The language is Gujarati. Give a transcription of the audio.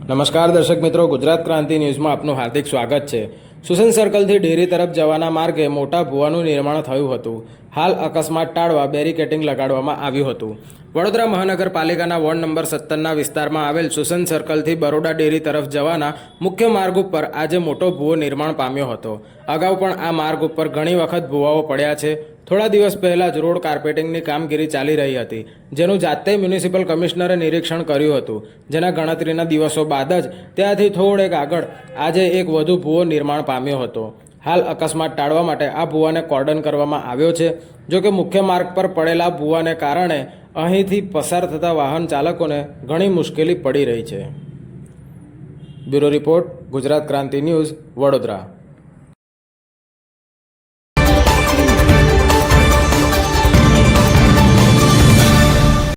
નમસ્કાર દર્શક મિત્રો, ગુજરાત ક્રાંતિ ન્યૂઝમાં આપનું હાર્દિક સ્વાગત છે। સુસન સર્કલથી ડેરી તરફ જવાના માર્ગે મોટા ભૂવાનું નિર્માણ થયું હતું। હાલ અકસ્માત ટાળવા બેરિકેડિંગ લગાડવામાં આવ્યું હતું। વડોદરા મહાનગરપાલિકાના વોર્ડ નંબર 17ના વિસ્તારમાં આવેલ સુસન સર્કલથી બરોડા ડેરી તરફ જવાના મુખ્ય માર્ગ ઉપર આજે મોટો ભૂવો નિર્માણ પામ્યો હતો। અગાઉ પણ આ માર્ગ ઉપર ઘણી વખત ભૂવાઓ પડ્યા છે। થોડા દિવસ પહેલાં જ રોડ કાર્પેટિંગની કામગીરી ચાલી રહી હતી, જેનું જાતે મ્યુનિસિપલ કમિશનરે નિરીક્ષણ કર્યું હતું, જેના ગણતરીના દિવસો બાદ જ ત્યાંથી થોડેક આગળ આજે એક વધુ ભૂવો નિર્માણ પામ્યો હતો। હાલ અકસ્માત ટાળવા માટે આ ભૂવાને કોર્ડન કરવામાં આવ્યો છે। જો કે મુખ્ય માર્ગ પર પડેલા ભૂવાને કારણે અહીંથી પસાર થતા વાહન ચાલકોને ઘણી મુશ્કેલી પડી રહી છે। બ્યુરો રિપોર્ટ, ગુજરાત ક્રાંતિ ન્યૂઝ, વડોદરા।